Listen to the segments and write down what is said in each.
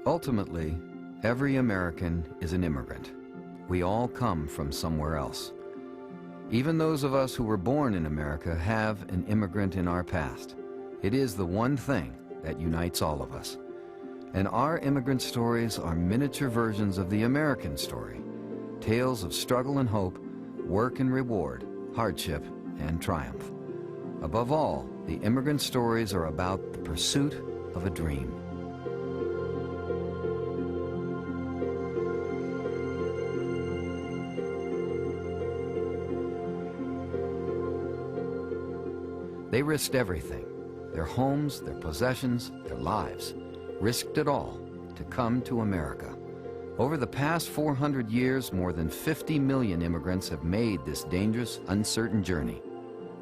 Ultimately, every American is an immigrant. We all come from somewhere else. Even those of us who were born in America have an immigrant in our past. It is the one thing that unites all of us. And our immigrant stories are miniature versions of the American story. Tales of struggle and hope, work and reward, hardship and triumph. Above all, the immigrant stories are about the pursuit of a dream. They risked everything, their homes, their possessions, their lives, risked it all to come to America. Over the past 400 years, more than 50 million immigrants have made this dangerous, uncertain journey.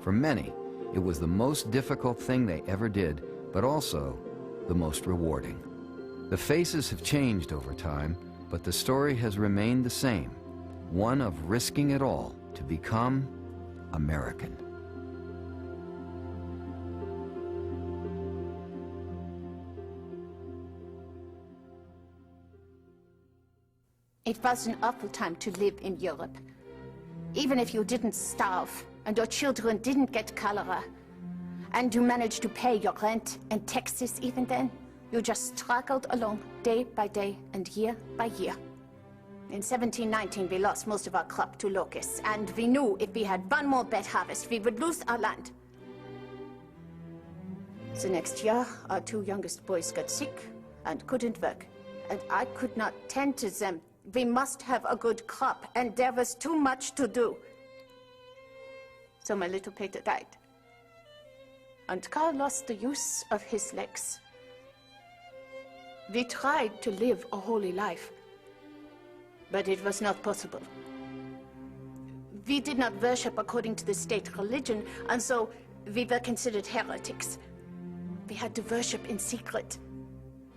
For many, it was the most difficult thing they ever did, but also the most rewarding. The faces have changed over time, but the story has remained the same, one of risking it all to become American. It was an awful time to live in Europe. Even if you didn't starve and your children didn't get cholera, and you managed to pay your rent and taxes even then, you just struggled along day by day and year by year. In 1719, we lost most of our crop to locusts, and we knew if we had one more bad harvest, we would lose our land. The next year, our two youngest boys got sick and couldn't work, and I could not tend to them. We must have a good crop, and there was too much to do. So my little Peter died. And Carl lost the use of his legs. We tried to live a holy life, but it was not possible. We did not worship according to the state religion, and so we were considered heretics. We had to worship in secret,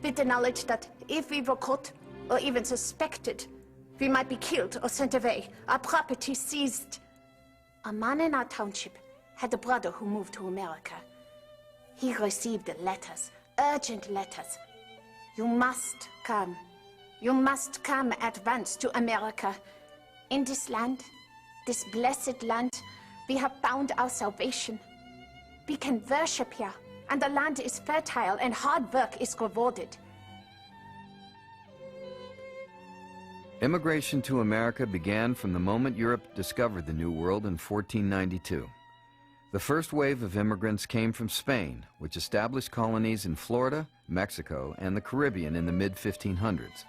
with the knowledge that if we were caught, or even suspected, we might be killed or sent away, our property seized. A man in our township had a brother who moved to America. He received letters, urgent letters. You must come. You must come at once to America. In this land, this blessed land, we have found our salvation. We can worship here, and the land is fertile and hard work is rewarded. Immigration to America began from the moment Europe discovered the New World in 1492. The first wave of immigrants came from Spain, which established colonies in Florida, Mexico, and the Caribbean in the mid-1500s.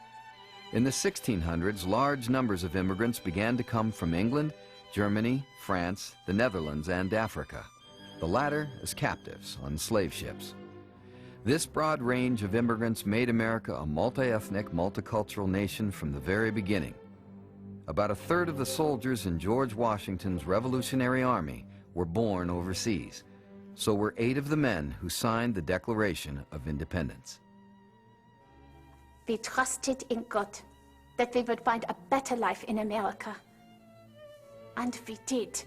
In the 1600s, large numbers of immigrants began to come from England, Germany, France, the Netherlands, and Africa, the latter as captives on slave ships. This broad range of immigrants made America a multi-ethnic, multicultural nation from the very beginning. About a third of the soldiers in George Washington's Revolutionary Army were born overseas. So were 8 of the men who signed the Declaration of Independence. We trusted in God that we would find a better life in America. And we did.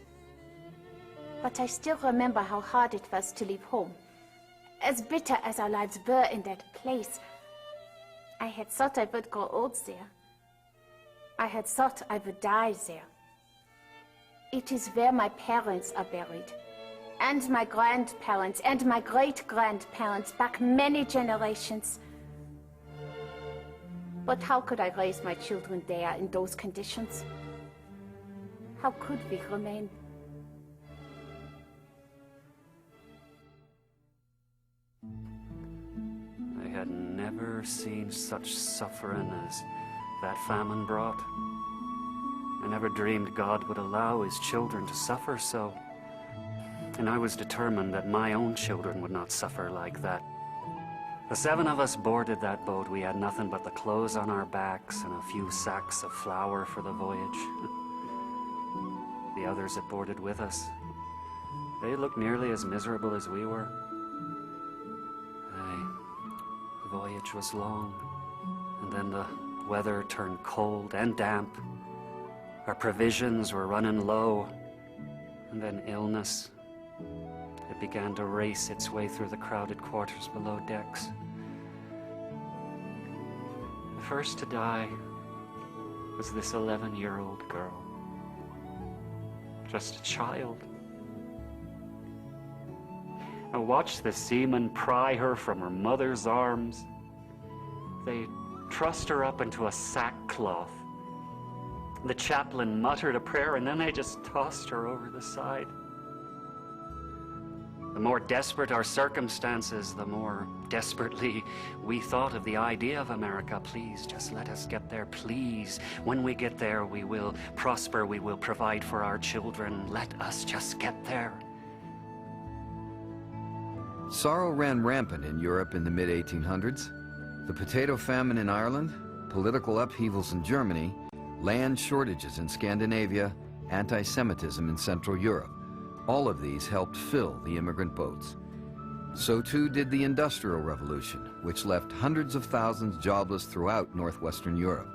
But I still remember how hard it was to leave home. As bitter as our lives were in that place, I had thought I would grow old there. I had thought I would die there. It is where my parents are buried, and my grandparents, and my great-grandparents back many generations. But how could I raise my children there in those conditions? How could we remain? I had never seen such suffering as that famine brought. I never dreamed God would allow his children to suffer so. And I was determined that my own children would not suffer like that. The 7 of us boarded that boat. We had nothing but the clothes on our backs and a few sacks of flour for the voyage. The others that boarded with us, they looked nearly as miserable as we were. The voyage was long, and then the weather turned cold and damp. Our provisions were running low, and then illness. It began to race its way through the crowded quarters below decks. The first to die was this 11-year-old girl. Just a child. I watched the seamen pry her from her mother's arms. They trussed her up into a sackcloth. The chaplain muttered a prayer, and then they just tossed her over the side. The more desperate our circumstances, the more desperately we thought of the idea of America. Please, just let us get there, please. When we get there, we will prosper, we will provide for our children. Let us just get there. Sorrow ran rampant in Europe in the mid-1800s. The potato famine in Ireland, political upheavals in Germany, land shortages in Scandinavia, anti-Semitism in Central Europe. All of these helped fill the immigrant boats. So too did the Industrial Revolution, which left hundreds of thousands jobless throughout northwestern Europe.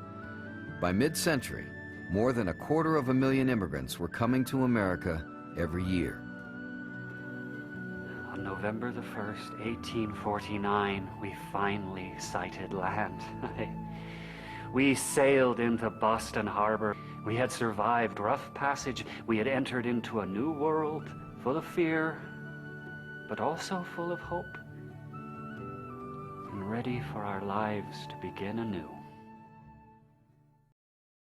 By mid-century, more than 250,000 immigrants were coming to America every year. On November the 1st, 1849, we finally sighted land. We sailed into Boston Harbor. We had survived rough passage. We had entered into a new world, full of fear, but also full of hope, and ready for our lives to begin anew.